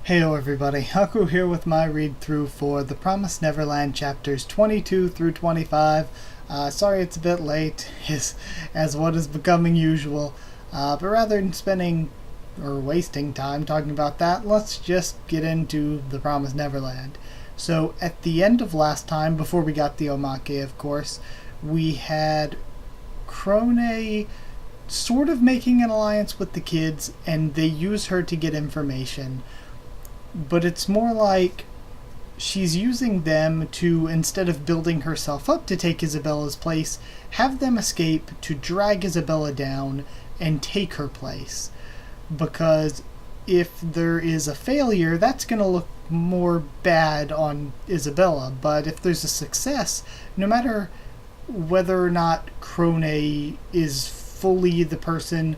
Heyo everybody, Haku here with my read-through for the Promised Neverland chapters 22 through 25. Sorry it's a bit late, as what is becoming usual, but rather than spending or wasting time talking about that, let's just get into the Promised Neverland. So at the end of last time, before we got the Omake of course, we had Krone sort of making an alliance with the kids, and they use her to get information. But it's more like she's using them to, instead of building herself up to take Isabella's place, have them escape to drag Isabella down and take her place. Because if there is a failure, that's going to look more bad on Isabella. But if there's a success, no matter whether or not Krone is fully the person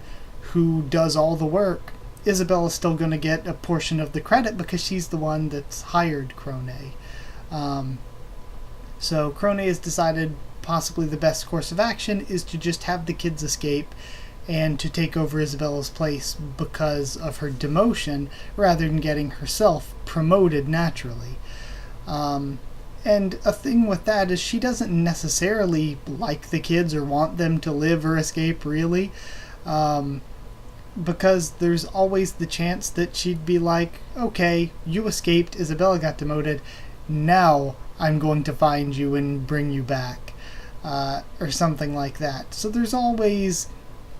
who does all the work, Isabella's still going to get a portion of the credit because she's the one that's hired Krone. So Krone has decided possibly the best course of action is to just have the kids escape and to take over Isabella's place because of her demotion rather than getting herself promoted naturally. And a thing with that is she doesn't necessarily like the kids or want them to live or escape really. Because there's always the chance that she'd be like, okay, you escaped, Isabella got demoted, now I'm going to find you and bring you back, or something like that. So there's always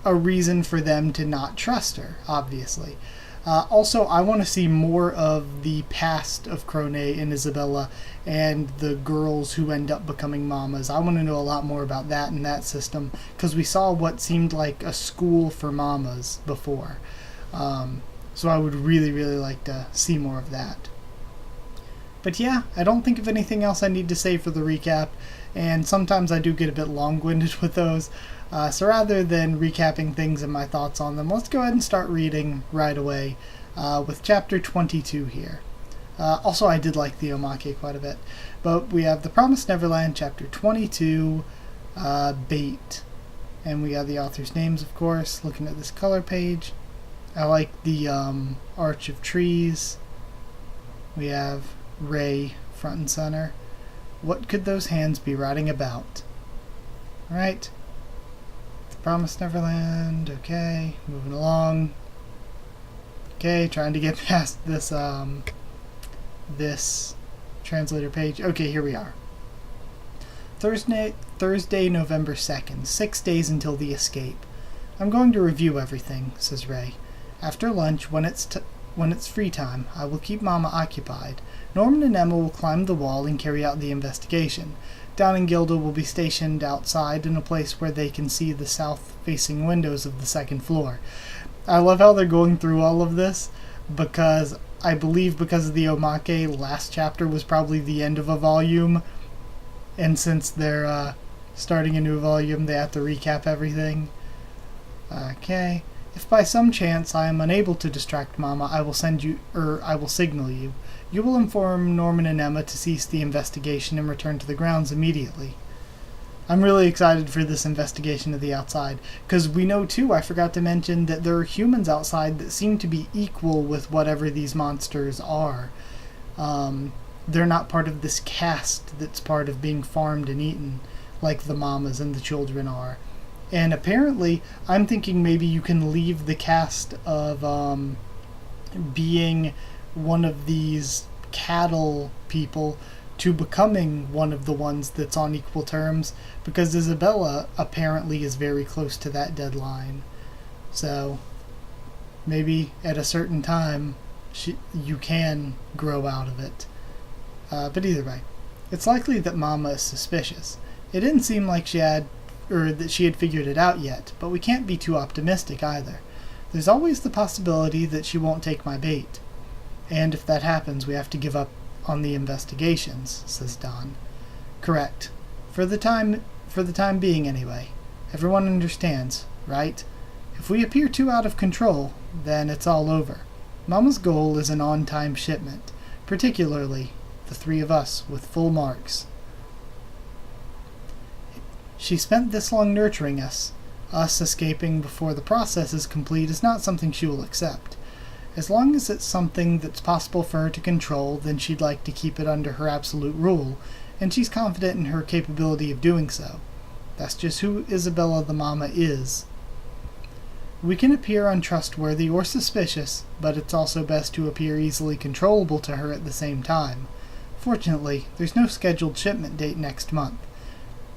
a reason for them to not trust her, obviously. Also, I want to see more of the past of Krone and Isabella and the girls who end up becoming mamas. I want to know a lot more about that and that system, because we saw what seemed like a school for mamas before. So I would really, really like to see more of that. But yeah, I don't think of anything else I need to say for the recap, and sometimes I do get a bit long-winded with those. So rather than recapping things and my thoughts on them, let's go ahead and start reading right away with chapter 22 here. Also, I did like the Omake quite a bit. But we have the Promised Neverland, chapter 22, Bait. And we got the author's names, of course, looking at this color page. I like the arch of trees. We have Ray front and center. What could those hands be writing about? Alright. Promised Neverland, okay, moving along. Okay, trying to get past this this translator page. Okay, here we are. Thursday, November 2nd, 6 days until the escape. I'm going to review everything, says Ray. After lunch, when it's free time, I will keep Mama occupied. Norman and Emma will climb the wall and carry out the investigation. Dawn and Gilda will be stationed outside in a place where they can see the south-facing windows of the second floor. I love how they're going through all of this, because I believe because of the Omake, last chapter was probably the end of a volume, and since they're starting a new volume, they have to recap everything. Okay. If by some chance I am unable to distract Mama, I will signal you. You will inform Norman and Emma to cease the investigation and return to the grounds immediately. I'm really excited for this investigation of the outside, because we know too, I forgot to mention, that there are humans outside that seem to be equal with whatever these monsters are. They're not part of this caste that's part of being farmed and eaten, like the mamas and the children are. And apparently, I'm thinking maybe you can leave the caste of being one of these cattle people to becoming one of the ones that's on equal terms, because Isabella apparently is very close to that deadline. So maybe at a certain time you can grow out of it. But either way, it's likely that Mama is suspicious. It didn't seem like that she had figured it out yet, but we can't be too optimistic either. There's always the possibility that she won't take my bait. And if that happens, we have to give up on the investigations, says Dawn. Correct. For the time being anyway. Everyone understands, right? If we appear too out of control, then it's all over. Mama's goal is an on-time shipment, particularly the three of us with full marks. She spent this long nurturing us. Us escaping before the process is complete is not something she will accept. As long as it's something that's possible for her to control, then she'd like to keep it under her absolute rule, and she's confident in her capability of doing so. That's just who Isabella the Mama is. We can appear untrustworthy or suspicious, but it's also best to appear easily controllable to her at the same time. Fortunately, there's no scheduled shipment date next month.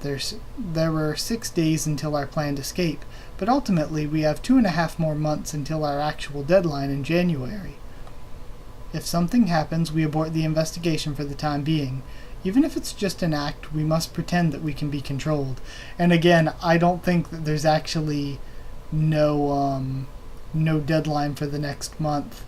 There were 6 days until our planned escape, but ultimately we have 2.5 more months until our actual deadline in January. If something happens, we abort the investigation for the time being. Even if it's just an act, we must pretend that we can be controlled. And again, I don't think that there's actually no deadline for the next month.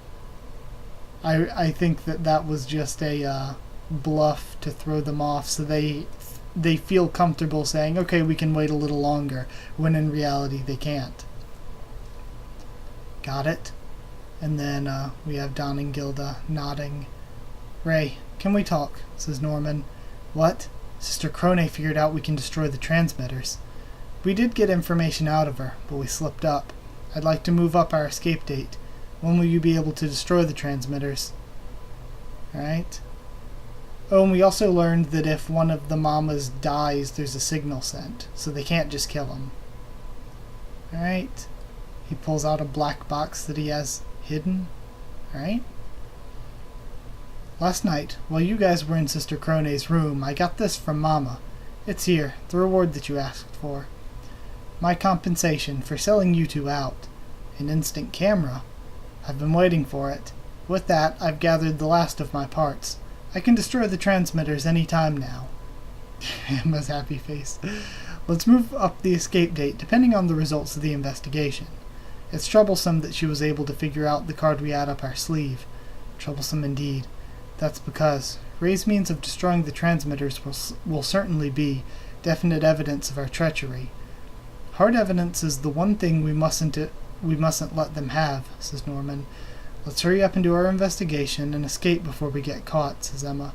I think that was just a bluff to throw them off, so they feel comfortable saying, okay, we can wait a little longer, when in reality they can't. Got it? And then we have Don and Gilda nodding. Ray, can we talk? Says Norman. What? Sister Krone figured out we can destroy the transmitters. We did get information out of her, but we slipped up. I'd like to move up our escape date. When will you be able to destroy the transmitters? Alright. Oh, and we also learned that if one of the mamas dies, there's a signal sent, so they can't just kill him. Alright. He pulls out a black box that he has hidden. Alright. Last night, while you guys were in Sister Krone's room, I got this from Mama. It's here, the reward that you asked for. My compensation for selling you two out. An instant camera. I've been waiting for it. With that, I've gathered the last of my parts. I can destroy the transmitters any time now. Emma's happy face. Let's move up the escape date, depending on the results of the investigation. It's troublesome that she was able to figure out the card we had up our sleeve. Troublesome indeed. That's because Ray's means of destroying the transmitters will certainly be definite evidence of our treachery. Hard evidence is the one thing we mustn't let them have, says Norman. Let's hurry up and do our investigation and escape before we get caught, says Emma.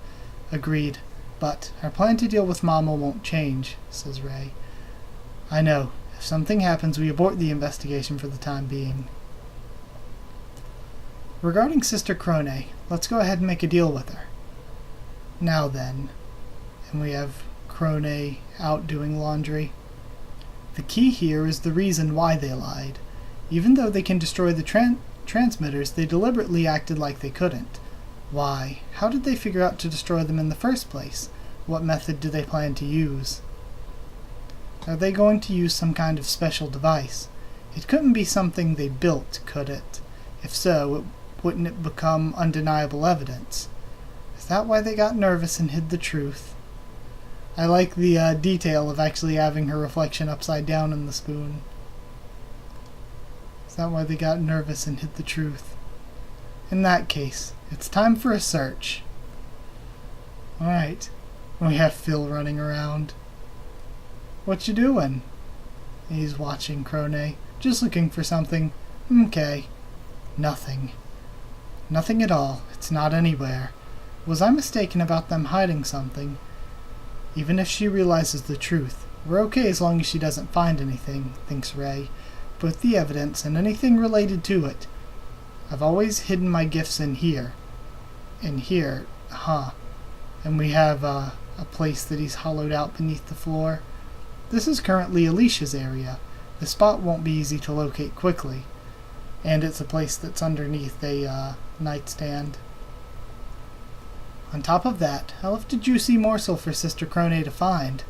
Agreed. But our plan to deal with Mama won't change, says Ray. I know. If something happens, we abort the investigation for the time being. Regarding Sister Krone, let's go ahead and make a deal with her. Now then. And we have Krone out doing laundry. The key here is the reason why they lied. Even though they can destroy the transmitters, they deliberately acted like they couldn't. Why? How did they figure out to destroy them in the first place? What method do they plan to use? Are they going to use some kind of special device? It couldn't be something they built, could it? If so, wouldn't it become undeniable evidence? Is that why they got nervous and hid the truth? I like the detail of actually having her reflection upside down in the spoon. Is that why they got nervous and hid the truth? In that case, it's time for a search. Alright. We have Phil running around. What you doing? He's watching Krone. Just looking for something. Okay. Nothing. Nothing at all. It's not anywhere. Was I mistaken about them hiding something? Even if she realizes the truth, we're okay as long as she doesn't find anything, thinks Ray. Both the evidence and anything related to it. I've always hidden my gifts in here. In here, huh. And we have a place that he's hollowed out beneath the floor. This is currently Alicia's area. The spot won't be easy to locate quickly. And it's a place that's underneath a nightstand. On top of that, I left a juicy morsel for Sister Krone to find.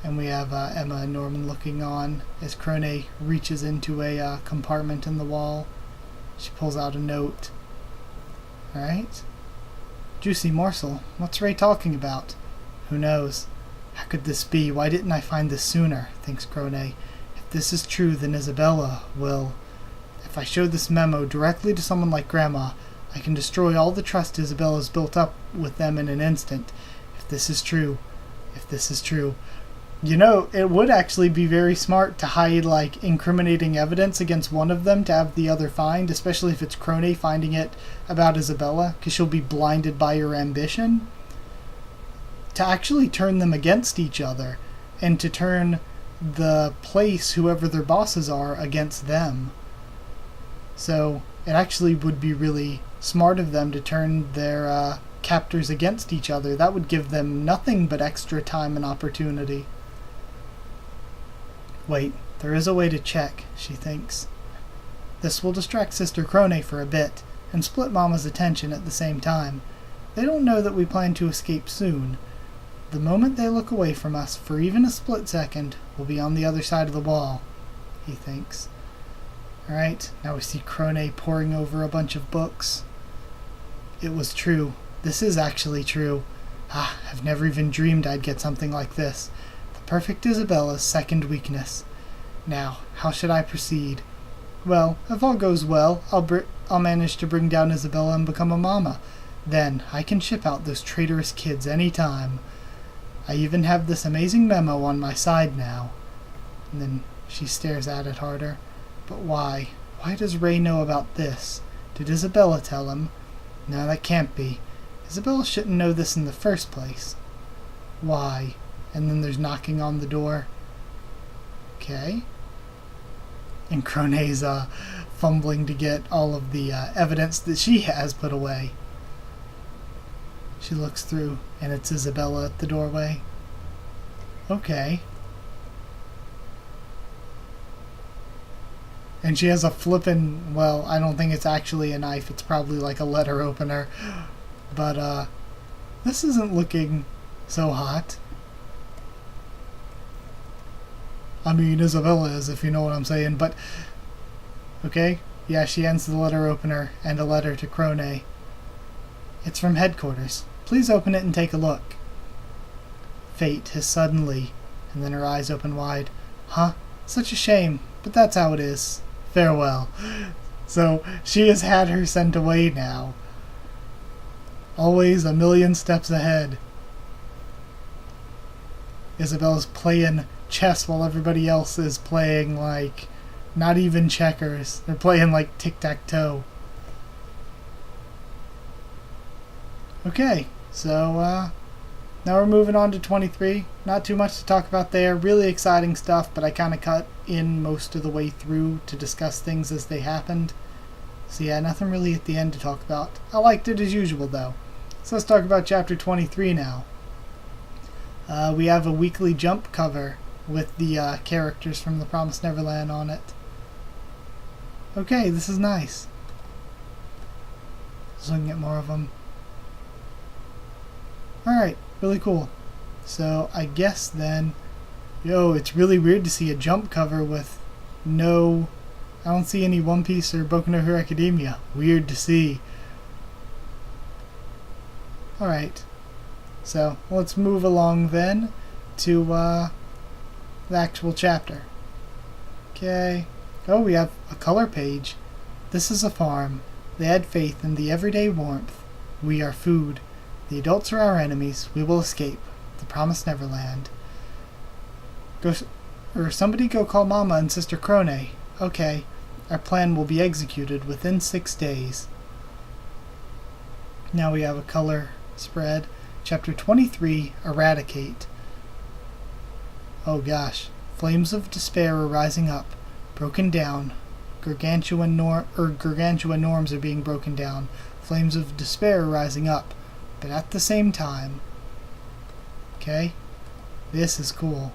And we have Emma and Norman looking on as Krone reaches into a compartment in the wall. She pulls out a note. Alright. Juicy morsel. What's Ray talking about? Who knows? How could this be? Why didn't I find this sooner? Thinks Krone. If this is true, then Isabella will... If I show this memo directly to someone like Grandma, I can destroy all the trust Isabella's built up with them in an instant. If this is true. You know, it would actually be very smart to hide, like, incriminating evidence against one of them to have the other find, especially if it's Krone finding it about Isabella, because she'll be blinded by her ambition. To actually turn them against each other, and to turn the place, whoever their bosses are, against them. So, It actually would be really smart of them to turn their captors against each other. That would give them nothing but extra time and opportunity. Wait, there is a way to check, she thinks. This will distract Sister Krone for a bit, and split Mama's attention at the same time. They don't know that we plan to escape soon. The moment they look away from us for even a split second, we'll be on the other side of the wall, he thinks. Alright, now we see Krone poring over a bunch of books. It was true. This is actually true. I've never even dreamed I'd get something like this. The perfect Isabella's second weakness. Now, how should I proceed? Well, if all goes well, I'll manage to bring down Isabella and become a mama. Then, I can ship out those traitorous kids any time. I even have this amazing memo on my side now. And then she stares at it harder. But why? Why does Ray know about this? Did Isabella tell him? No, that can't be. Isabella shouldn't know this in the first place. Why? And then there's knocking on the door. Okay. And Krone's fumbling to get all of the evidence that she has put away. She looks through, and it's Isabella at the doorway. Okay. And she has a flippin', well, I don't think it's actually a knife, it's probably like a letter opener. But, this isn't looking so hot. I mean, Isabella is, if you know what I'm saying, but... Okay, yeah, she ends the letter opener and a letter to Krone. It's from headquarters. Please open it and take a look. Fate has suddenly, and then her eyes open wide. Huh? Such a shame, but that's how it is. Farewell. So, she has had her sent away now. Always a million steps ahead. Isabella's playing chess while everybody else is playing, like, not even checkers. They're playing, like, tic-tac-toe. Okay, so, now we're moving on to 23. Not too much to talk about there. Really exciting stuff, but I kind of cut in most of the way through to discuss things as they happened. So yeah, nothing really at the end to talk about. I liked it as usual, though. So let's talk about Chapter 23 now. We have a weekly jump cover with the characters from the Promised Neverland on it. Okay, this is nice. So I can get more of them. Alright, really cool. So I guess then, it's really weird to see a jump cover with no, I don't see any One Piece or Boku no Hero Academia. Weird to see. Alright, so let's move along then to the actual chapter. Okay. Oh, we have a color page. This is a farm. They had faith in the everyday warmth. We are food. The adults are our enemies. We will escape. The Promised Neverland. Somebody go call Mama and Sister Krone. Okay. Our plan will be executed within 6 days. Now we have a color spread. Chapter 23, Eradicate. Oh gosh. Flames of despair are rising up. Broken down. Gargantuan norms are being broken down. Flames of despair are rising up. But at the same time... Okay. This is cool.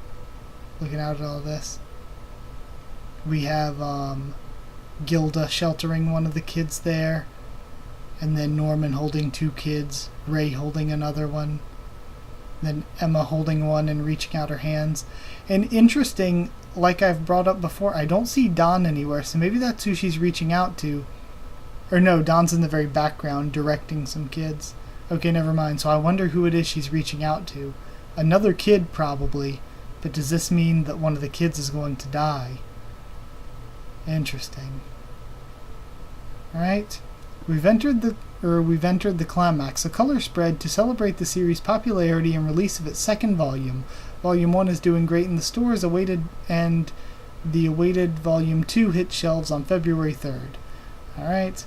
Looking out at all this. We have, Gilda sheltering one of the kids there. And then Norman holding 2 kids. Ray holding another one. Then Emma holding one and reaching out her hands. And interesting, like I've brought up before, I don't see Don anywhere, so maybe that's who she's reaching out to. Or no, Don's in the very background directing some kids. Okay, never mind. So I wonder who it is she's reaching out to. Another kid, probably. But does this mean that one of the kids is going to die? Interesting. Alright. We've entered the climax, a color spread to celebrate the series' popularity and release of its second volume. Volume 1 is doing great in the stores, and the awaited Volume 2 hit shelves on February 3rd. Alright.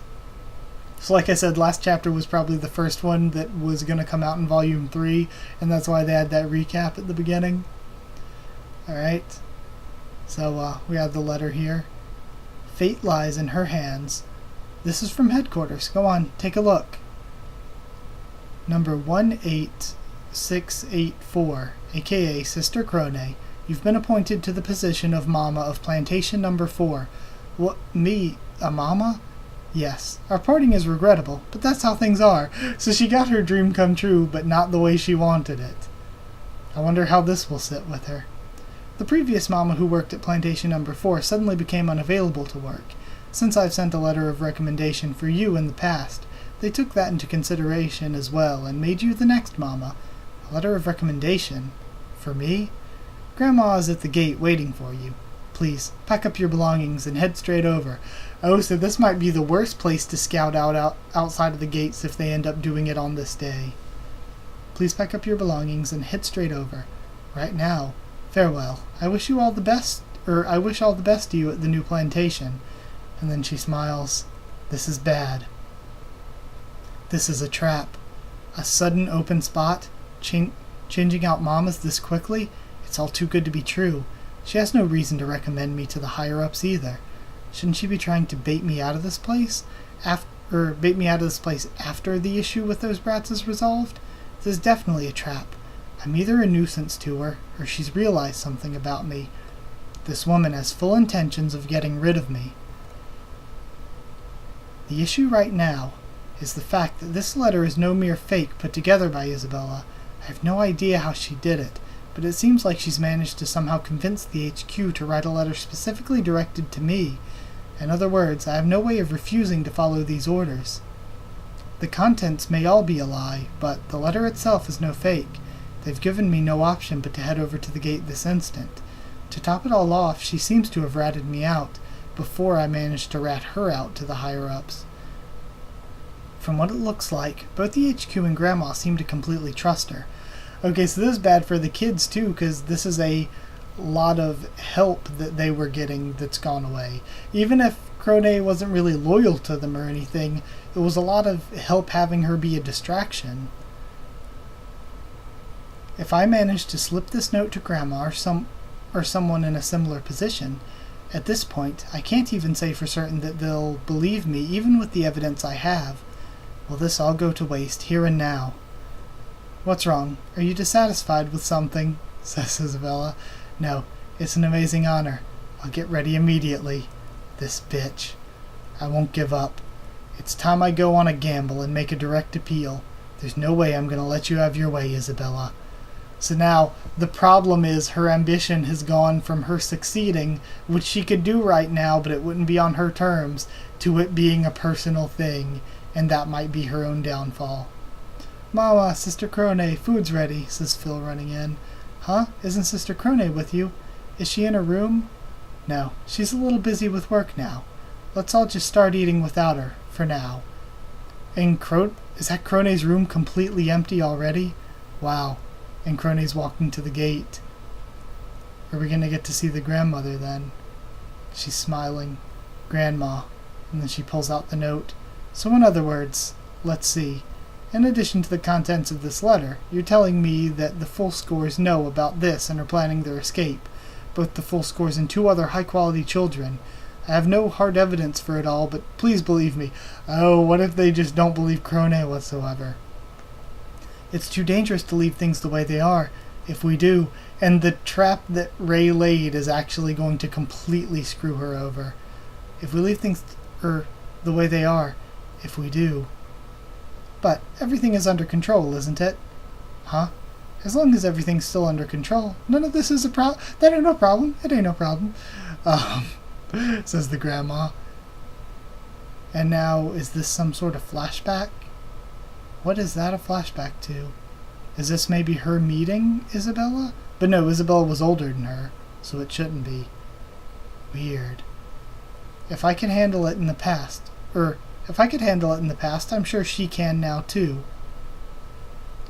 So like I said, last chapter was probably the first one that was going to come out in Volume 3, and that's why they had that recap at the beginning. Alright. So we have the letter here. Fate lies in her hands. This is from headquarters. Go on, take a look. Number 18684, aka Sister Krone. You've been appointed to the position of Mama of Plantation Number 4. What, me, a Mama? Yes. Our parting is regrettable, but that's how things are. So she got her dream come true, but not the way she wanted it. I wonder how this will sit with her. The previous Mama who worked at Plantation Number 4 suddenly became unavailable to work. Since I've sent a letter of recommendation for you in the past, they took that into consideration as well and made you the next Mama. A letter of recommendation? For me? Grandma is at the gate waiting for you. Please, pack up your belongings and head straight over. Oh, so this might be the worst place to scout out outside of the gates if they end up doing it on this day. Please pack up your belongings and head straight over. Right now. Farewell. I wish all the best to you at the new plantation. And then she smiles. This is bad. This is a trap. A sudden open spot? Changing out Mamas this quickly? It's all too good to be true. She has no reason to recommend me to the higher-ups either. Shouldn't she be trying to bait me out of this place? After the issue with those brats is resolved? This is definitely a trap. I'm either a nuisance to her, or she's realized something about me. This woman has full intentions of getting rid of me. The issue right now is the fact that this letter is no mere fake put together by Isabella. I have no idea how she did it, but it seems like she's managed to somehow convince the HQ to write a letter specifically directed to me. In other words, I have no way of refusing to follow these orders. The contents may all be a lie, but the letter itself is no fake. They've given me no option but to head over to the gate this instant. To top it all off, she seems to have ratted me out, before I managed to rat her out to the higher-ups. From what it looks like, both the HQ and Grandma seem to completely trust her. Okay, so this is bad for the kids too, because this is a lot of help that they were getting that's gone away. Even if Krone wasn't really loyal to them or anything, it was a lot of help having her be a distraction. If I manage to slip this note to Grandma or someone in a similar position, at this point, I can't even say for certain that they'll believe me, even with the evidence I have. Will this all go to waste here and now? What's wrong? Are you dissatisfied with something? Says Isabella. No, it's an amazing honor. I'll get ready immediately. This bitch. I won't give up. It's time I go on a gamble and make a direct appeal. There's no way I'm going to let you have your way, Isabella. So now, the problem is her ambition has gone from her succeeding, which she could do right now, but it wouldn't be on her terms, to it being a personal thing, and that might be her own downfall. Mama, Sister Krone, food's ready, says Phil running in. Huh? Isn't Sister Krone with you? Is she in her room? No, she's a little busy with work now. Let's all just start eating without her, for now. And is that Krone's room completely empty already? Wow. And Krone's walking to the gate. Are we going to get to see the grandmother then? She's smiling. Grandma. And then she pulls out the note. So in other words, let's see. In addition to the contents of this letter, you're telling me that the full scores know about this and are planning their escape. Both the full scores and 2 other high-quality children. I have no hard evidence for it all, but please believe me. Oh, what if they just don't believe Krone whatsoever? It's too dangerous to leave things the way they are. If we do, and the trap that Ray laid is actually going to completely screw her over. If we leave things the way they are, if we do. But everything is under control, isn't it? Huh? As long as everything's still under control, none of this is a problem. That ain't no problem. It ain't no problem. Says the grandma. And now, is this some sort of flashback? What is that a flashback to? Is this maybe her meeting Isabella? But no, Isabella was older than her, so it shouldn't be. Weird. If I could handle it in the past, I'm sure she can now too.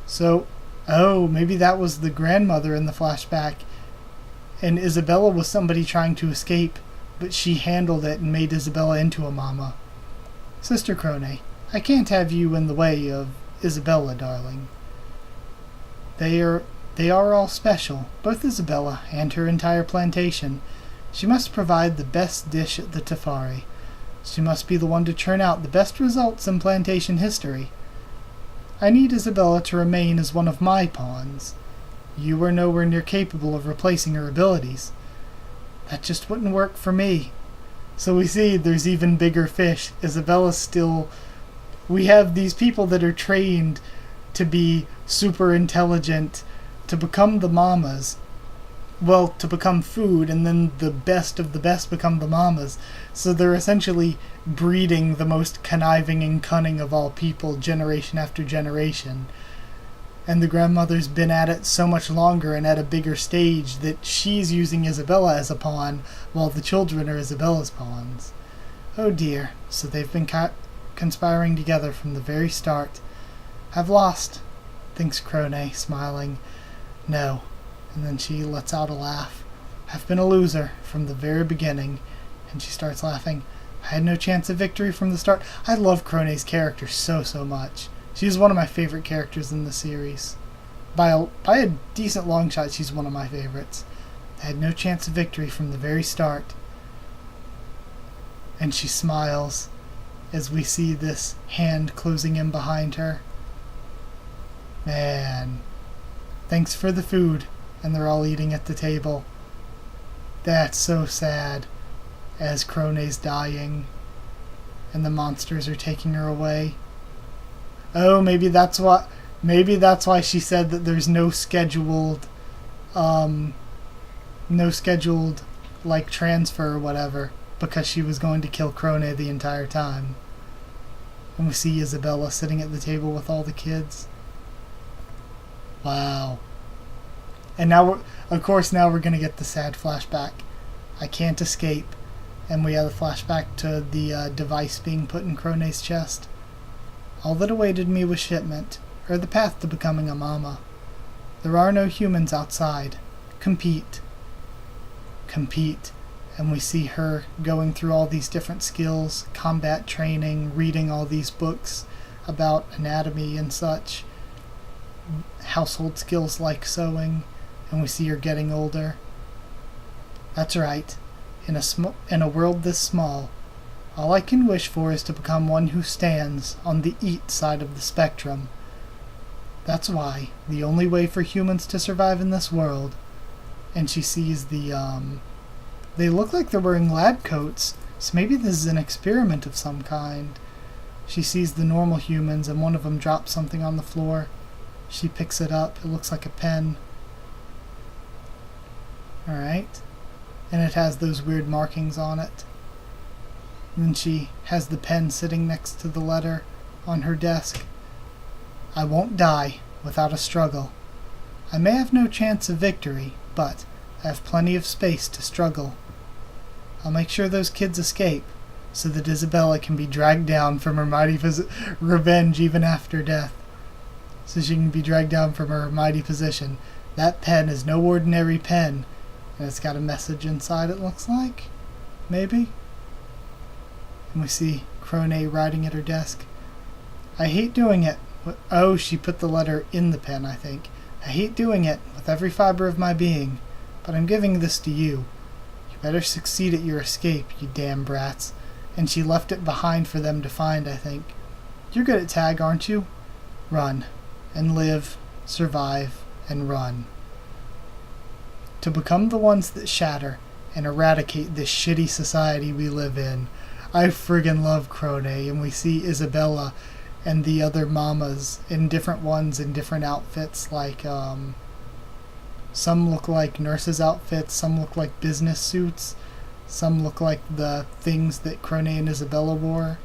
So, oh, maybe that was the grandmother in the flashback, and Isabella was somebody trying to escape, but she handled it and made Isabella into a mama. Sister Krone, I can't have you in the way of Isabella, darling. They are all special, both Isabella and her entire plantation. She must provide the best dish at the Tafari. She must be the one to churn out the best results in plantation history. I need Isabella to remain as one of my pawns. You are nowhere near capable of replacing her abilities. That just wouldn't work for me. So we see there's even bigger fish. Isabella's still... We have these people that are trained to be super intelligent, to become the mamas. Well, to become food, and then the best of the best become the mamas. So they're essentially breeding the most conniving and cunning of all people, generation after generation. And the grandmother's been at it so much longer and at a bigger stage that she's using Isabella as a pawn, while the children are Isabella's pawns. Oh dear, so they've been conspiring together from the very start. I've lost, thinks Krone, smiling. No. And then she lets out a laugh. I've been a loser from the very beginning. And she starts laughing. I had no chance of victory from the start. I love Krone's character so much. She's one of my favorite characters in the series. By a decent long shot, she's one of my favorites. I had no chance of victory from the very start. And she smiles as we see this hand closing in behind her. Man. Thanks for the food. And they're all eating at the table. That's so sad. As Krone's dying. And the monsters are taking her away. Oh, maybe that's why she said that there's no scheduled like transfer or whatever, because she was going to kill Krone the entire time. And we see Isabella sitting at the table with all the kids. Wow. And now we're going to get the sad flashback. I can't escape. And we have a flashback to the device being put in Krone's chest. All that awaited me was shipment, or the path to becoming a mama. There are no humans outside. Compete. And we see her going through all these different skills, combat training, reading all these books about anatomy and such, household skills like sewing, and we see her getting older. That's right. In a world this small, all I can wish for is to become one who stands on the eat side of the spectrum. That's why the only way for humans to survive in this world. And she sees they look like they're wearing lab coats, so maybe this is an experiment of some kind. She sees the normal humans, and one of them drops something on the floor. She picks it up. It looks like a pen. Alright. And it has those weird markings on it. And then she has the pen sitting next to the letter on her desk. I won't die without a struggle. I may have no chance of victory, but I have plenty of space to struggle. I'll make sure those kids escape, so that Isabella can be dragged down from her mighty revenge even after death. So she can be dragged down from her mighty position. That pen is no ordinary pen, and it's got a message inside, it looks like. Maybe? And we see Krone writing at her desk. I hate doing it. Oh, she put the letter in the pen, I think. I hate doing it with every fiber of my being, but I'm giving this to you. You better succeed at your escape, you damn brats. And she left it behind for them to find, I think. You're good at tag, aren't you? Run. And live, survive, and run. To become the ones that shatter and eradicate this shitty society we live in. I friggin' love Krone, and we see Isabella and the other mamas in different ones in different outfits, like some look like nurses' outfits, some look like business suits, some look like the things that Krone and Isabella wore.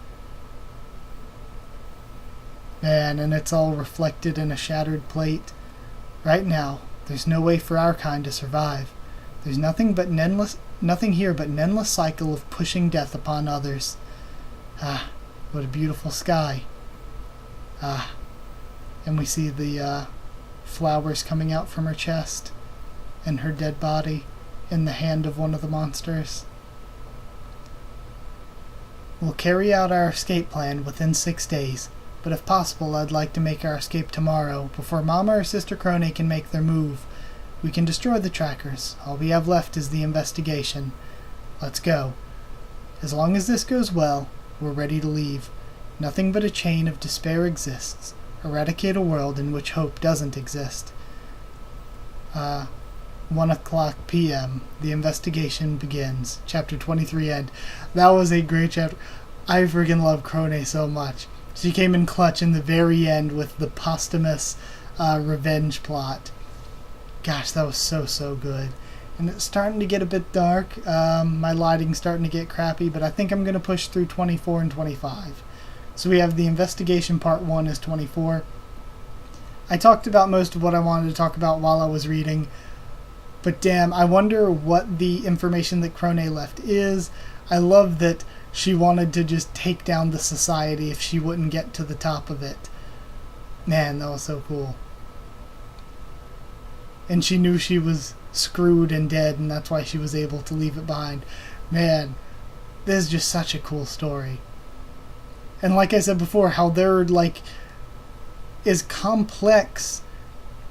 Man, and it's all reflected in a shattered plate. Right now, there's no way for our kind to survive. There's nothing here but an endless cycle of pushing death upon others. Ah, what a beautiful sky. Ah, and we see the flowers coming out from her chest and her dead body in the hand of one of the monsters. We'll carry out our escape plan within 6 days, but if possible I'd like to make our escape tomorrow, before Mama or Sister Krone can make their move. We can destroy the trackers. All we have left is the investigation. Let's go. As long as this goes well, we're ready to leave. Nothing but a chain of despair exists. Eradicate a world in which hope doesn't exist. 1:00 p.m. The investigation begins. Chapter 23 end. That was a great chapter. I freaking love Krone so much. She came in clutch in the very end with the posthumous revenge plot. Gosh, that was so good. And it's starting to get a bit dark. My lighting's starting to get crappy, but I think I'm going to push through 24 and 25. So we have the investigation part 1 is 24. I talked about most of what I wanted to talk about while I was reading. But damn, I wonder what the information that Krone left is. I love that she wanted to just take down the society if she wouldn't get to the top of it. Man, that was so cool. And she knew she was screwed and dead, and that's why she was able to leave it behind. Man, this is just such a cool story. And like I said before, how they're like as complex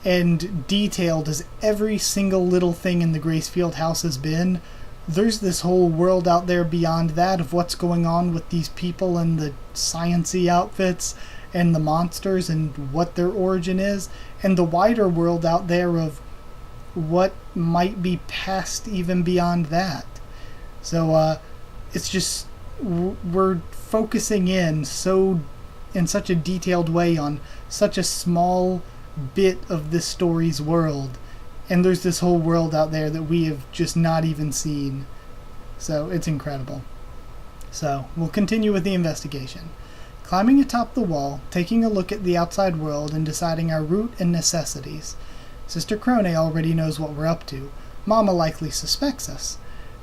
and detailed as every single little thing in the Gracefield house has been. There's this whole world out there beyond that of what's going on with these people and the science-y outfits and the monsters and what their origin is, and the wider world out there of what might be past even beyond that. So it's just we're focusing in such a detailed way on such a small bit of this story's world, and there's this whole world out there that we have just not even seen. So it's incredible. So we'll continue with the investigation. Climbing atop the wall, taking a look at the outside world and deciding our route and necessities. Sister Krone already knows what we're up to. Mama likely suspects us.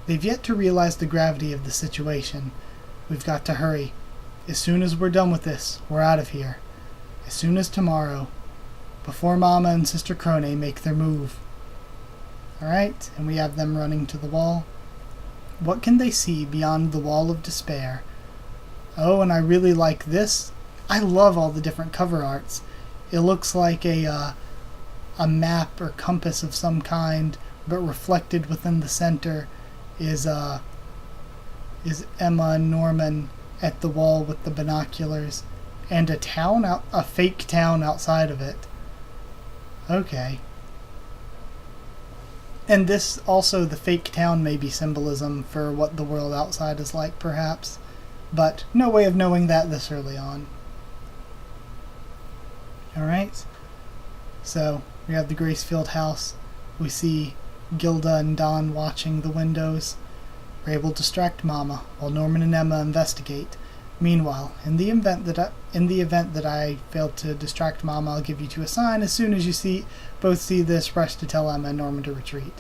They've yet to realize the gravity of the situation. We've got to hurry. As soon as we're done with this, we're out of here. As soon as tomorrow. Before Mama and Sister Krone make their move. Alright, and we have them running to the wall. What can they see beyond the wall of despair? Oh, and I really like this. I love all the different cover arts. It looks like a map or compass of some kind, but reflected within the center is Emma and Norman at the wall with the binoculars, and a fake town outside of it. Okay. And this also, the fake town may be symbolism for what the world outside is like, perhaps. But no way of knowing that this early on. Alright. So, we have the Gracefield house. We see Gilda and Don watching the windows. We're able to distract Mama while Norman and Emma investigate. Meanwhile, in the event that I fail to distract Mama, I'll give you two a sign. As soon as you both see this, rush to tell Emma and Norman to retreat.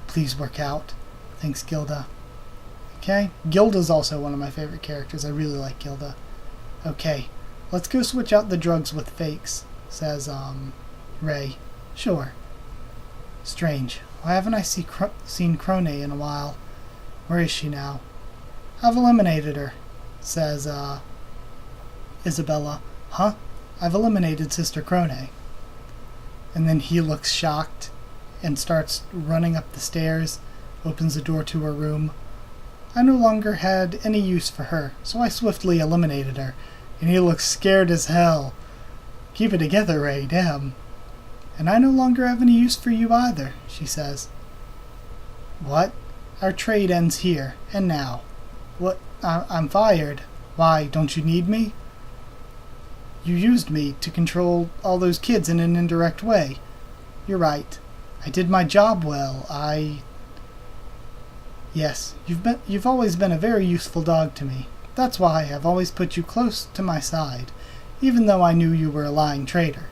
Please work out. Thanks, Gilda. Okay, Gilda's also one of my favorite characters. I really like Gilda. Okay, let's go switch out the drugs with fakes, says Ray. Sure. Strange. Why haven't I seen Krone in a while? Where is she now? I've eliminated her, says Isabella. Huh? I've eliminated Sister Krone. And then he looks shocked and starts running up the stairs, opens the door to her room. I no longer had any use for her, so I swiftly eliminated her, and he looks scared as hell. Keep it together, Ray, damn. And I no longer have any use for you either, she says. What? Our trade ends here, and now. What? I'm fired. Why, don't you need me? You used me to control all those kids in an indirect way. You're right. I did my job well. Yes, you've always been a very useful dog to me. That's why I've always put you close to my side, even though I knew you were a lying traitor.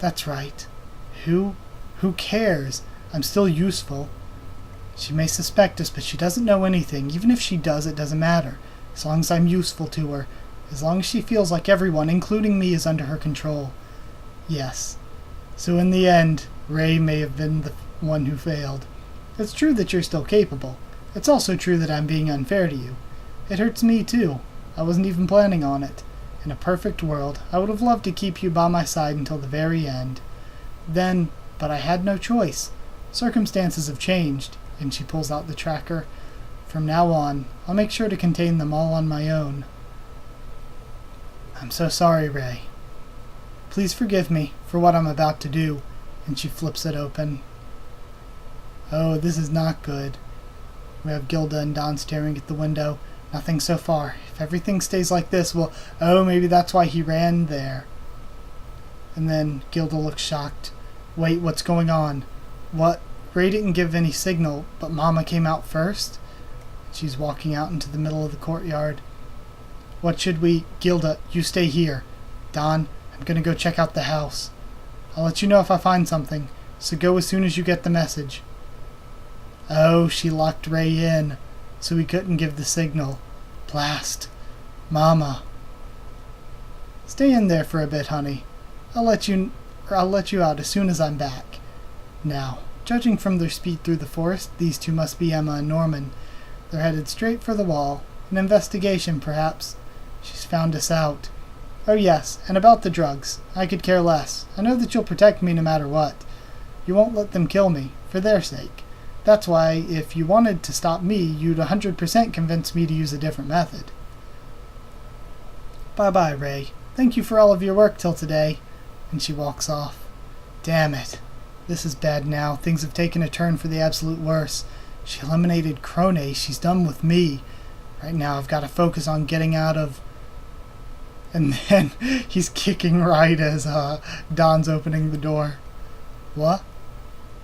That's right. Who cares? I'm still useful. She may suspect us, but she doesn't know anything. Even if she does, it doesn't matter. As long as I'm useful to her. As long as she feels like everyone, including me, is under her control. Yes. So in the end, Ray may have been the one who failed. It's true that you're still capable. It's also true that I'm being unfair to you. It hurts me too. I wasn't even planning on it. In a perfect world, I would have loved to keep you by my side until the very end. But I had no choice. Circumstances have changed, and she pulls out the tracker. From now on, I'll make sure to contain them all on my own. I'm so sorry, Ray. Please forgive me for what I'm about to do. And she flips it open. Oh, this is not good. We have Gilda and Don staring at the window. Nothing so far. If everything stays like this, well, oh, maybe that's why he ran there. And then Gilda looks shocked. Wait, what's going on? What? Ray didn't give any signal, but Mama came out first? She's walking out into the middle of the courtyard. What should we... Gilda, you stay here. Don, I'm gonna go check out the house. I'll let you know if I find something, so go as soon as you get the message. Oh, she locked Ray in, so he couldn't give the signal. Blast. Mama. Stay in there for a bit, honey. I'll let you out as soon as I'm back. Now, judging from their speed through the forest, these two must be Emma and Norman. They're headed straight for the wall. An investigation, perhaps. She's found us out. Oh yes, and about the drugs. I could care less. I know that you'll protect me no matter what. You won't let them kill me, for their sake. That's why, if you wanted to stop me, you'd 100% convince me to use a different method. Bye-bye, Ray. Thank you for all of your work till today. And she walks off. Damn it. This is bad now. Things have taken a turn for the absolute worst. She eliminated Krone. She's done with me. Right now I've got to focus on getting out of... And then he's kicking right as Don's opening the door. What?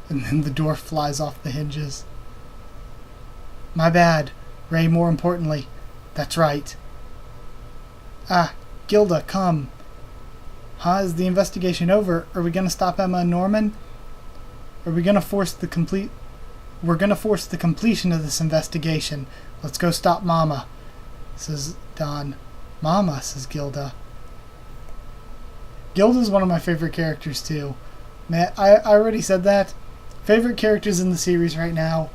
And then the door flies off the hinges. My bad. Ray, more importantly. That's right. Ah, Gilda, come. Huh? Is the investigation over? Are we going to stop Emma and Norman? Are we going to force the complete... We're going to force the completion of this investigation. Let's go stop Mama, says Don. Mama, says Gilda. Gilda's one of my favorite characters, too. Man, I already said that. Favorite characters in the series right now.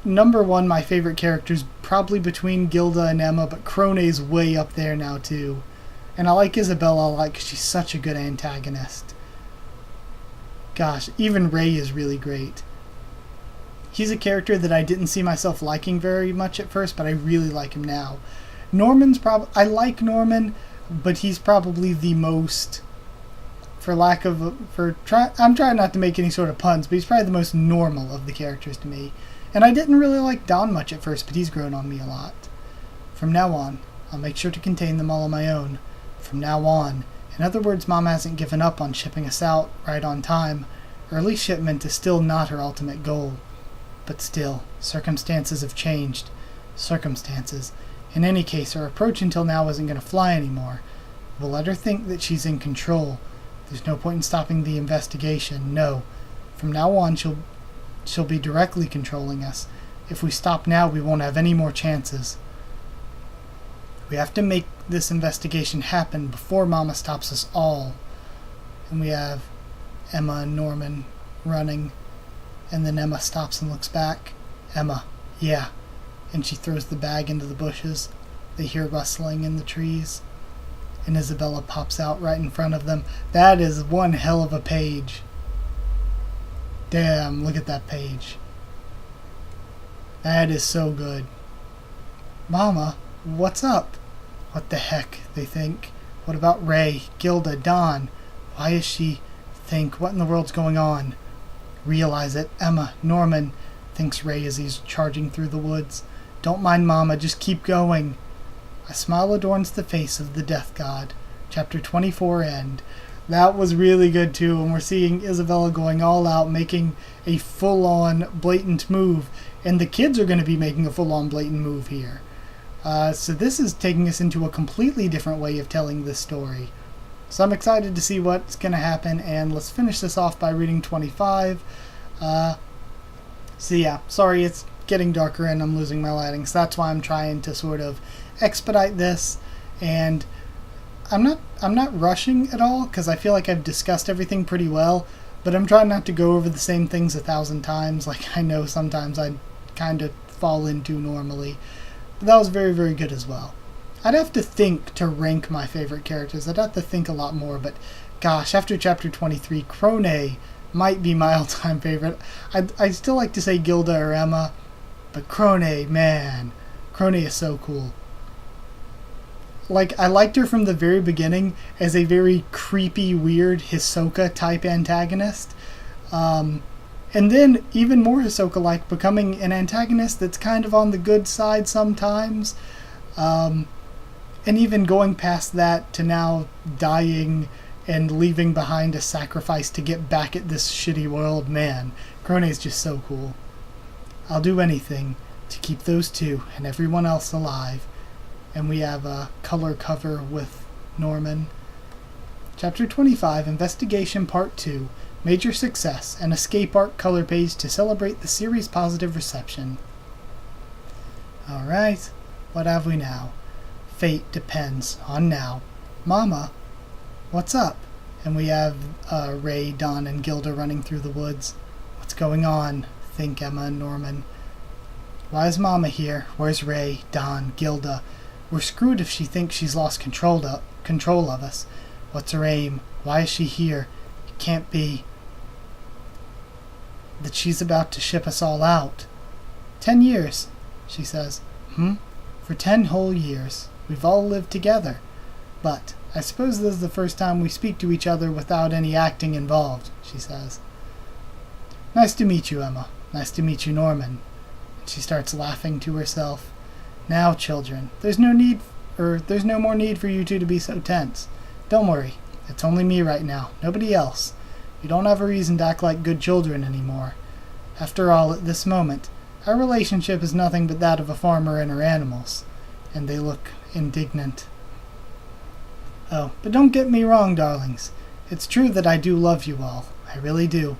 Number one, my favorite characters, probably between Gilda and Emma, but Krone's way up there now, too. And I like Isabella a lot because she's such a good antagonist. Gosh, even Ray is really great. He's a character that I didn't see myself liking very much at first, but I really like him now. I like Norman, but he's probably the most, I'm trying not to make any sort of puns, but he's probably the most normal of the characters to me. And I didn't really like Don much at first, but he's grown on me a lot. From now on, I'll make sure to contain them all on my own. From now on. In other words, Mom hasn't given up on shipping us out right on time. Early shipment is still not her ultimate goal. But still, circumstances have changed. Circumstances. In any case, her approach until now isn't going to fly anymore. We'll let her think that she's in control. There's no point in stopping the investigation, no. From now on, she'll be directly controlling us. If we stop now, we won't have any more chances. We have to make this investigation happen before Mama stops us all. And we have Emma and Norman running. And then Emma stops and looks back. Emma, yeah. And she throws the bag into the bushes. They hear rustling in the trees. And Isabella pops out right in front of them. That is one hell of a page. Damn, look at that page. That is so good. Mama, what's up? What the heck, they think. What about Ray, Gilda, Don? Why is she... Think, what in the world's going on? Realize it. Emma, Norman, thinks Ray as he's charging through the woods. Don't mind Mama, just keep going. A smile adorns the face of the death god. Chapter 24 end. That was really good too, and we're seeing Isabella going all out, making a full-on blatant move, and the kids are going to be making a full-on blatant move here. So this is taking us into a completely different way of telling this story. So I'm excited to see what's going to happen, and let's finish this off by reading 25. So yeah, sorry it's getting darker and I'm losing my lighting, so that's why I'm trying to sort of expedite this, and I'm not rushing at all because I feel like I've discussed everything pretty well, but I'm trying not to go over the same things 1,000 times like I know sometimes I kind of fall into normally. But that was very, very good as well. I'd have to think to rank my favorite characters. I'd have to think a lot more, but gosh, after chapter 23, Krone might be my all-time favorite. I'd still like to say Gilda or Emma, But Krone, man, Krone is so cool. Like, I liked her from the very beginning as a very creepy, weird Hisoka-type antagonist. And then, even more Hisoka-like, becoming an antagonist that's kind of on the good side sometimes. And even going past that to now dying and leaving behind a sacrifice to get back at this shitty world. Man, Krone is just so cool. I'll do anything to keep those two and everyone else alive. And we have a color cover with Norman. Chapter 25, Investigation Part 2, Major Success, an escape art color page to celebrate the series' positive reception. Alright, what have we now? Fate depends on now. Mama, what's up? And we have Ray, Don, and Gilda running through the woods. What's going on? Think Emma and Norman. Why is Mama here? Where's Ray, Don, Gilda? We're screwed if she thinks she's lost control of us. What's her aim? Why is she here? It can't be that she's about to ship us all out. 10 years, she says. For 10 whole years. We've all lived together. But I suppose this is the first time we speak to each other without any acting involved, she says. Nice to meet you, Emma. Nice to meet you, Norman. And she starts laughing to herself. Now, children, there's no more need for you two to be so tense. Don't worry. It's only me right now. Nobody else. You don't have a reason to act like good children anymore. After all, at this moment, our relationship is nothing but that of a farmer and her animals. And they look indignant. Oh, but don't get me wrong, darlings. It's true that I do love you all. I really do.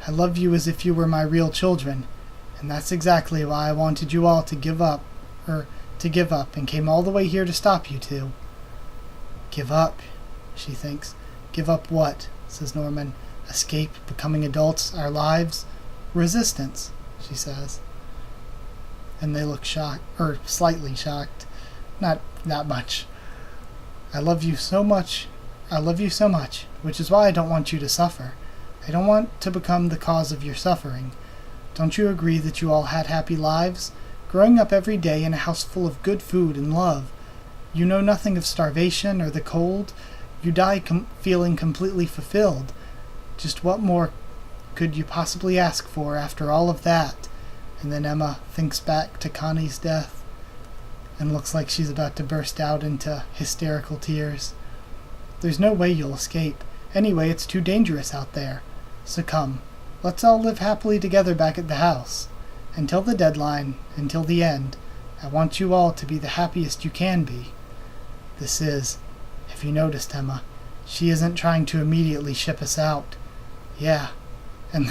I love you as if you were my real children. And that's exactly why I wanted you all to give up and came all the way here to stop you two. Give up, she thinks. Give up what? Says Norman. Escape, becoming adults, our lives? Resistance, she says. And they look shocked, or slightly shocked. Not that much. I love you so much, which is why I don't want you to suffer. I don't want to become the cause of your suffering. Don't you agree that you all had happy lives? Growing up every day in a house full of good food and love. You know nothing of starvation or the cold. You die feeling completely fulfilled. Just what more could you possibly ask for after all of that? And then Emma thinks back to Connie's death and looks like she's about to burst out into hysterical tears. There's no way you'll escape. Anyway, it's too dangerous out there. So come, let's all live happily together back at the house. Until the deadline, until the end, I want you all to be the happiest you can be. This is, if you noticed, Emma, she isn't trying to immediately ship us out. Yeah. And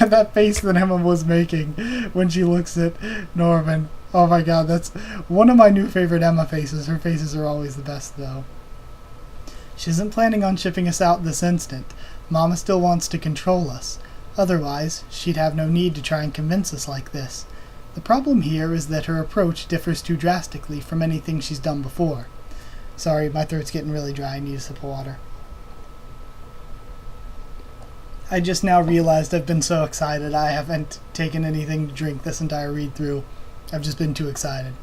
that face that Emma was making when she looks at Norman. Oh my god, that's one of my new favorite Emma faces. Her faces are always the best, though. She isn't planning on shipping us out this instant. Mama still wants to control us. Otherwise, she'd have no need to try and convince us like this. The problem here is that her approach differs too drastically from anything she's done before. Sorry, my throat's getting really dry. I need a sip of water. I just now realized I've been so excited I haven't taken anything to drink this entire read-through. I've just been too excited.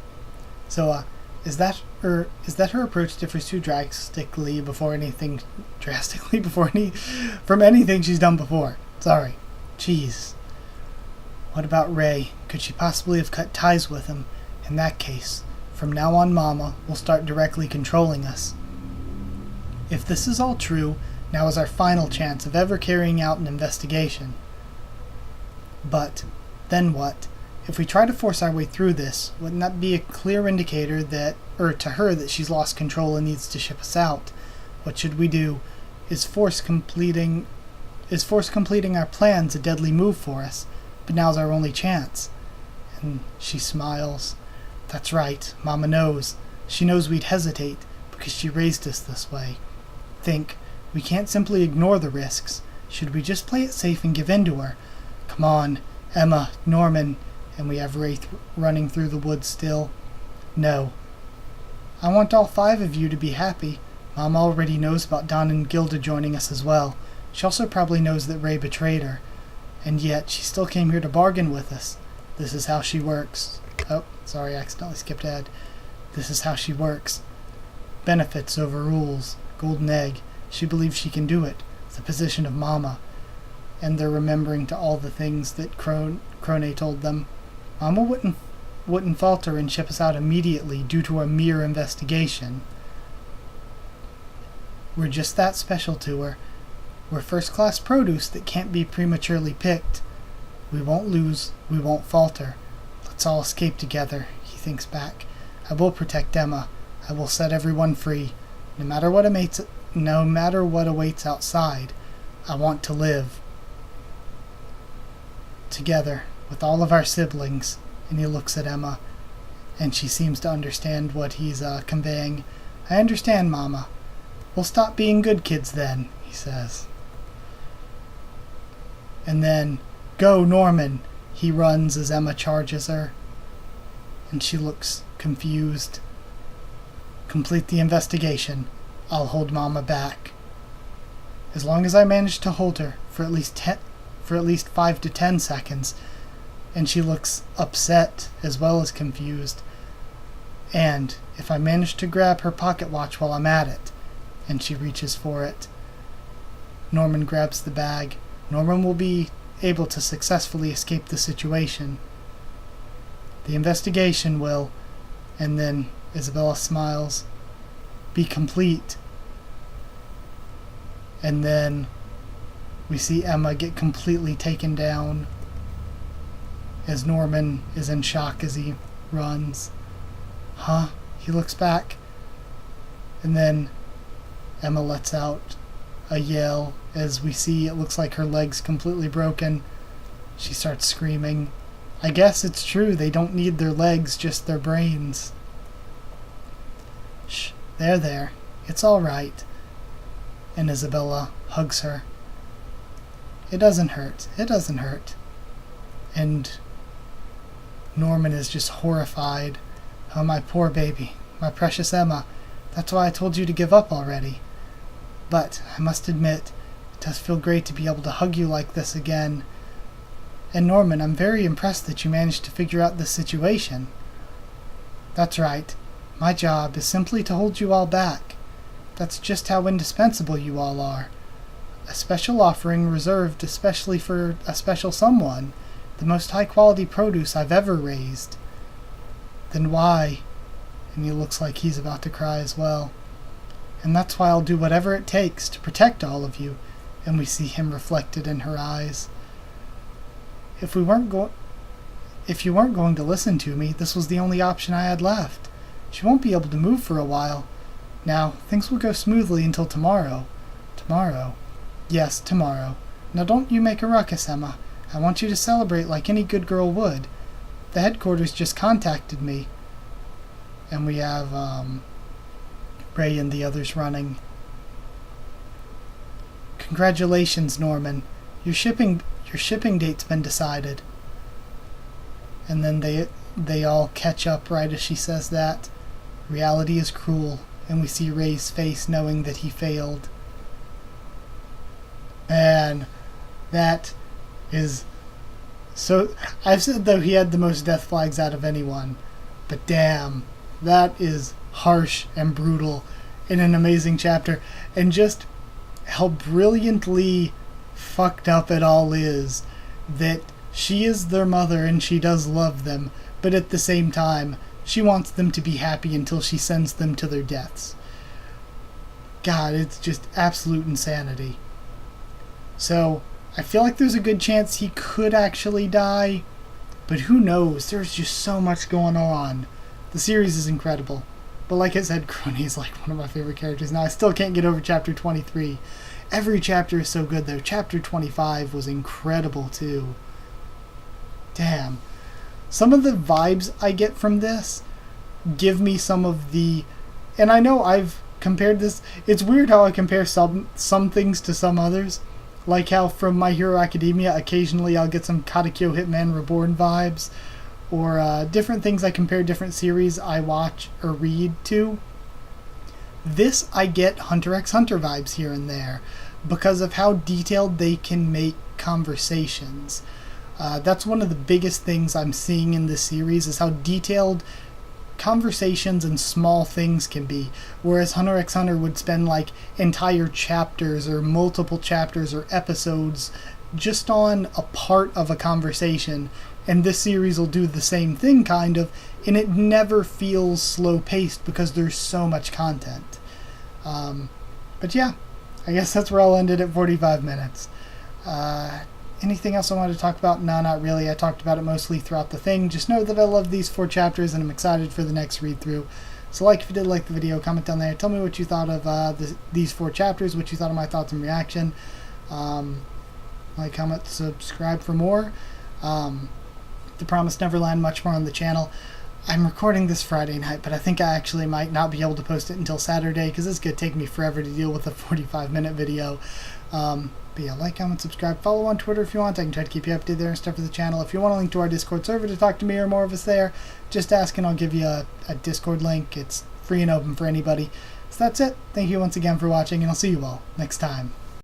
So, is that her approach differs too drastically from anything she's done before? Sorry. Jeez. What about Ray? Could she possibly have cut ties with him? In that case, from now on Mama will start directly controlling us. If this is all true, now is our final chance of ever carrying out an investigation. But, then what? If we try to force our way through this, wouldn't that be a clear indicator to her that she's lost control and needs to ship us out? What should we do? Is force completing our plans a deadly move for us? But now's our only chance. And she smiles. That's right, Mama knows. She knows we'd hesitate, because she raised us this way. Think, we can't simply ignore the risks. Should we just play it safe and give in to her? Come on, Emma, Norman, and we have Ray running through the woods still. No. I want all 5 of you to be happy. Mom already knows about Don and Gilda joining us as well. She also probably knows that Ray betrayed her. And yet, she still came here to bargain with us. This is how she works. Oh, sorry, I accidentally skipped ahead. This is how she works. Benefits over rules. Golden egg. She believes she can do it. The position of Mama. And they're remembering to all the things that Krone told them. Mama wouldn't falter and ship us out immediately due to a mere investigation. We're just that special to her. We're first-class produce that can't be prematurely picked. We won't lose. We won't falter. Let's all escape together, he thinks back. I will protect Emma. I will set everyone free. No matter what awaits outside, I want to live. Together, with all of our siblings. And he looks at Emma, and she seems to understand what he's conveying. I understand, Mama. We'll stop being good kids then, he says. And then, go, Norman! He runs as Emma charges her. And she looks confused. Complete the investigation. I'll hold Mama back. As long as I manage to hold her for at least 5 to 10 seconds, and she looks upset as well as confused. And if I manage to grab her pocket watch while I'm at it, and she reaches for it, Norman grabs the bag. Norman will be able to successfully escape the situation. The investigation will, and then Isabella smiles, be complete. And then we see Emma get completely taken down as Norman is in shock as he runs. Huh? He looks back. And then Emma lets out a yell as we see it looks like her leg's completely broken. She starts screaming. I guess it's true, they don't need their legs, just their brains. Shh, there. It's all right. And Isabella hugs her. It doesn't hurt. And Norman is just horrified. Oh, my poor baby. My precious Emma. That's why I told you to give up already. But, I must admit, it does feel great to be able to hug you like this again. And Norman, I'm very impressed that you managed to figure out this situation. That's right. My job is simply to hold you all back. That's just how indispensable you all are. A special offering reserved especially for a special someone. The most high-quality produce I've ever raised. Then why? And he looks like he's about to cry as well. And that's why I'll do whatever it takes to protect all of you. And we see him reflected in her eyes. If you weren't going to listen to me, this was the only option I had left. She won't be able to move for a while. Now, things will go smoothly until tomorrow. Tomorrow? Yes, tomorrow. Now don't you make a ruckus, Emma. I want you to celebrate like any good girl would. The headquarters just contacted me. And we have, Ray and the others running. Congratulations, Norman. Your shipping date's been decided. And then they all catch up right as she says that. Reality is cruel, and we see Ray's face knowing that he failed. And that is so... I've said, though, he had the most death flags out of anyone. But damn, that is harsh and brutal in an amazing chapter. And just how brilliantly fucked up it all is. That she is their mother and she does love them. But at the same time, she wants them to be happy until she sends them to their deaths. God, it's just absolute insanity. So, I feel like there's a good chance he could actually die, but who knows? There's just so much going on. The series is incredible. But like I said, Krone is like one of my favorite characters. Now, I still can't get over chapter 23. Every chapter is so good, though. Chapter 25 was incredible, too. Damn. Some of the vibes I get from this give me some of the... And I know I've compared this... It's weird how I compare some things to some others. Like how from My Hero Academia, occasionally I'll get some Katekyo Hitman Reborn vibes. Or different things I compare different series I watch or read to. This, I get Hunter x Hunter vibes here and there. Because of how detailed they can make conversations. That's one of the biggest things I'm seeing in this series, is how detailed conversations and small things can be, whereas Hunter x Hunter would spend like entire chapters or multiple chapters or episodes just on a part of a conversation, and this series will do the same thing kind of, and it never feels slow paced because there's so much content. But yeah, I guess that's where I'll end it at 45 minutes. Anything else I wanted to talk about? No, not really. I talked about it mostly throughout the thing. Just know that I love these 4 chapters and I'm excited for the next read through. So like if you did like the video, comment down there. Tell me what you thought of these 4 chapters, what you thought of my thoughts and reaction. Like, comment, subscribe for more. The Promised Neverland, much more on the channel. I'm recording this Friday night, but I think I actually might not be able to post it until Saturday because it's going to take me forever to deal with a 45-minute video. But yeah, like, comment, subscribe, follow on Twitter if you want. I can try to keep you updated there and stuff for the channel. If you want a link to our Discord server to talk to me or more of us there, just ask and I'll give you a Discord link. It's free and open for anybody. So that's it. Thank you once again for watching, and I'll see you all next time.